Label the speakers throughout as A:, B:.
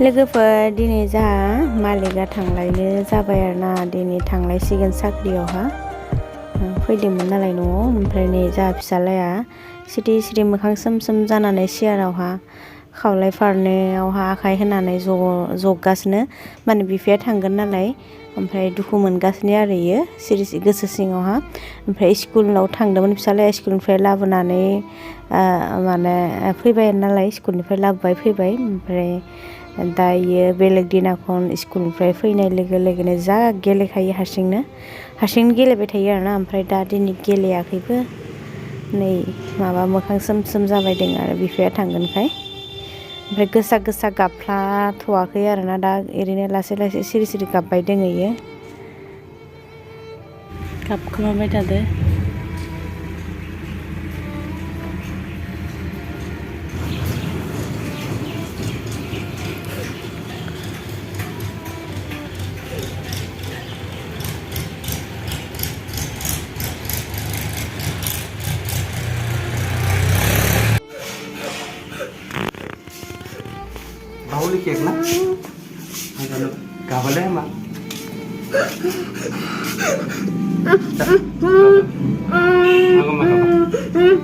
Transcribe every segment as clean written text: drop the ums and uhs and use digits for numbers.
A: लोगोफोर दिनै जोंहा मालिकआ थांलायनो जाबाय आरोना दिनै थांलायसिगोन साख्रियावहा फैदोंमोन नालाय न'आव ओमफ्राय नै जोंहा फिसालाया सिरि सिरि मोखां सोम सोम जानानै सियारावहा खावलाय फारनैयावहा आखाइ होनानै जगासिनो माने बिफाया थांगोन नालाय ओमफ्राय दुखु मोनगासिनो आरो इयो सिरि गोसो सिङावहा ओमफ्राय स्कुलाव थांदोंमोन फिसालाया स्कुलनिफ्राय लाबोनानै माने फैबाय नालाय स्कुलनिफ्राय लाबोबाय फैबाय ओमफ्राय दा इयो बेलेग दिनाखन स्कुलनिफ्राय फैनाय लोगो लोगोनो जा गेलेखायो हारसिंनो गेलेबाय थायो आरोना ओमफ्राय दा दिनै गेलेयाखैबो नै माबा मोखां सोम सोम जाबाय दं आरो बिफाया थांगोनखाय ओमफ्राय गोसा गोसा गाबफ्लाथ'वाखै आरोना दा ओरैनो लासै लासै सिरि सिरि गाबबाय दङ इयो गाबखोमाबाय थादो
B: Bauli kek na? Kabale ma? Aku mah apa?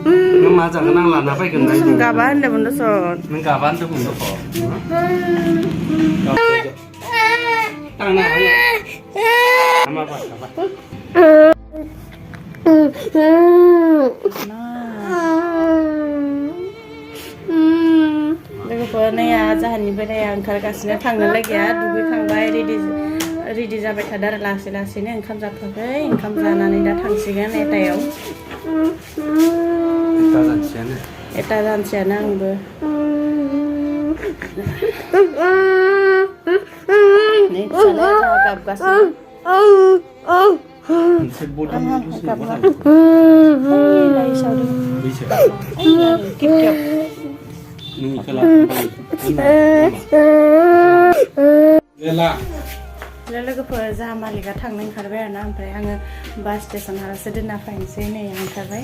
B: Nggak macam kenang lah, apa ikan lain?
A: gabahan deh bunda son
B: Mengkaban tuh bunda kok. Tang na, sama apa? Apa?
A: लोगोफोर नै जाहानि बेराया ओंखारगासिनो थांनो लागिया दुगैखांबाय रेडि जाबाय थादों आरो लासै लासैनो ओंखाम जाथ'वाखै ओंखाम जानानै दा थांसिगोन एटायाव एटा जानोसैयानो आंबो नै फिसालाया गाबगासिनो लोगोफोर जाहा मालिकआ थांनो ओंखारबाय आरोना ओमफ्राय आङो बास स्टेसन हालासे दोनना फैनोसै नै ओंखारबाय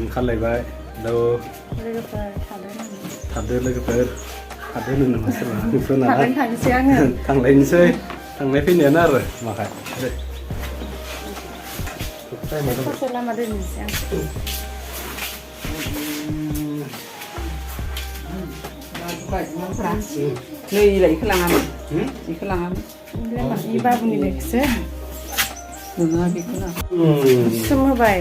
B: ओंखारलायबाय
A: लोगोफोर
B: थादो लोगोफोर थादो होनो नामा सोरबा
A: थांनोसै आङो
B: थांलायनोसै थांनाय फैनायानो आरो माखाय
A: ससे लामा दोननोसै आं
C: नै इलाय इखो लाङामोन इखो लाङामोन
A: इ बाबुनि लोगोसो
C: नोङा बेखौ ना
A: सोम होबाय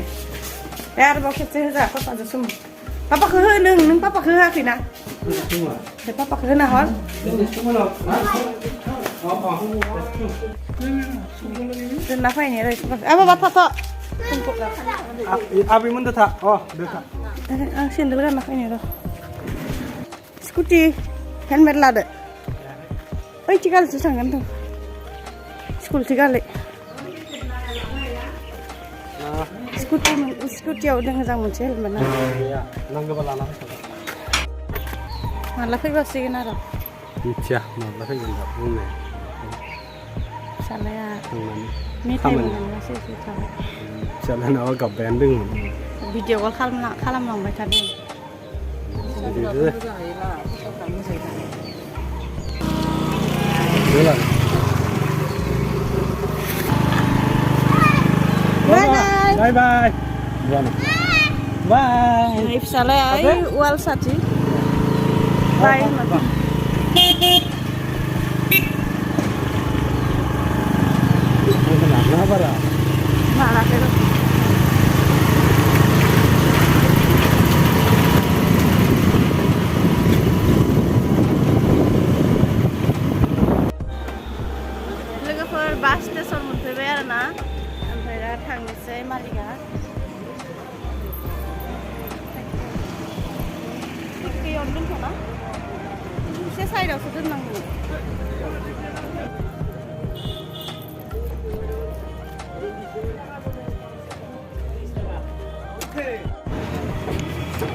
A: आरोबाव खेबसे होजा पापाजों सोम पापाखौ हो नों पापाखौ होआखैना पापाखौ होना हर दोनना फैनाय र' बाबा थाथ'
B: आबैमोनदो था दोथा
A: आं सेन्देल गानना फैनाय र' स्कुटि हेलमेट लादो ओइथि गालिसो थांगोन जों स्कुलथि गालि स्कुटियाव दङ मोजां मोनसे हेलमेट
B: नांगौबा लाना
A: माला फैबासिगोन आरो
B: मिथिया माब्ला फैगोन दा बुंनाया
A: फिसालाया मेथाइ मोनगासिनो एसे थाबाय
B: फिसालानाव गाबबायानो दंमोन
A: भिडिअ कल खालामलांबाय थादों
B: Bye bye. Bye.
A: Ini फिसालाया वाल साथि बाय
B: Kenapa lah?
A: माला फेरो लोगोफोर बास स्टेसन मोनफैबाय आरोना ओमफ्राय दा थांनोसै मालिकआ बेयावनो दोनथ'ना एसे साइडआवसो दोननांगौ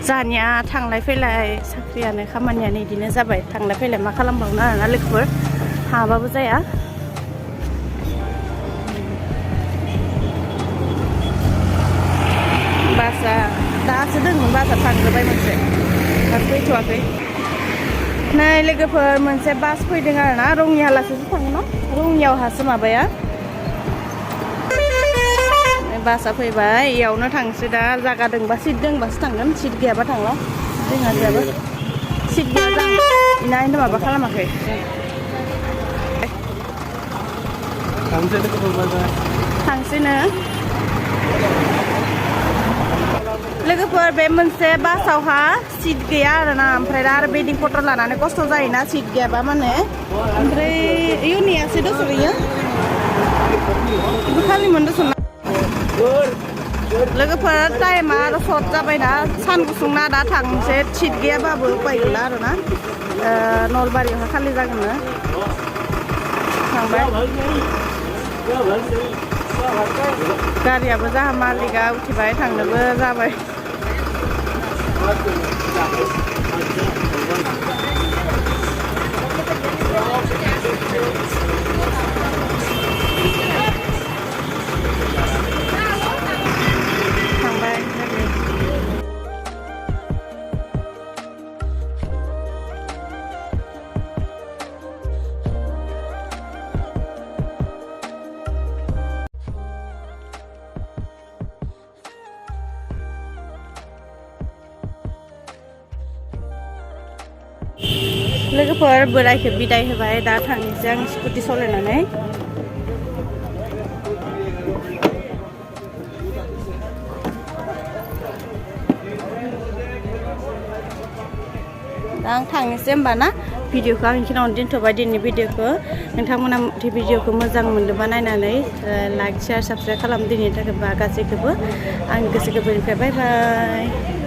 A: जानिया थांलाय फैलाय साख्रियानो खामानियानो बिदिनो जाबाय थांलाय फैलाय मा खालामबावनो आरोना लोगोफोर हाबाबो जाया बासा दासो दोंमोन बासा थांजोब्बाय मोनसे फैथ'वाखै नै लोगोफोर मोनसे बास फैदों आरोना रङियालासैसो थाङो न' रङियावहासो माबाया बासा फैबाय इयावनो थांसै दा जागा दोंबा सिट दोंबासो थांगोन सिट गैयाबा थांला जोंहा गैयाबा सिट गैया जां इनायनो माबा खालामाखै थांसैनो लोगोफोर बे मोनसे बासावहा सिट गैया आरोना ओमफ्राय आरो बेदिं पत्र लानानै खस्थ' जायोना सिट गैयाबा माने ओमफ्राय इउनियासो दस'यो खालिमोन दस' लोगोफोर टाइमा आरो सर्ट जाबायना सान गुसुंना दा थांसै सिट गैयाबाबो उपाय गैला आरोना नलबारियावहा खालि जागोन थांबाय गारियाबो जाहा मालिकआ उथिबाय थांनोबो जाबाय लोगोफोर बोरायखौ बिदाय होबाय दा थांनोसै आं स्कुटि सालायनानै दा आं थांनोसै होमबा ना भिडिअखौ आं बेखिनियावनो दोनथ'बाय दिनैनि भिडिअखौ नोंथांमोना भिडिअखौ मोजां मोनदोंबा नायनानै लाइक शेयार साबस्क्राइब खालाम दिनैनि थाखाय गासैखौबो आंनि गोसो गोरबोनिफ्राय बाय बाय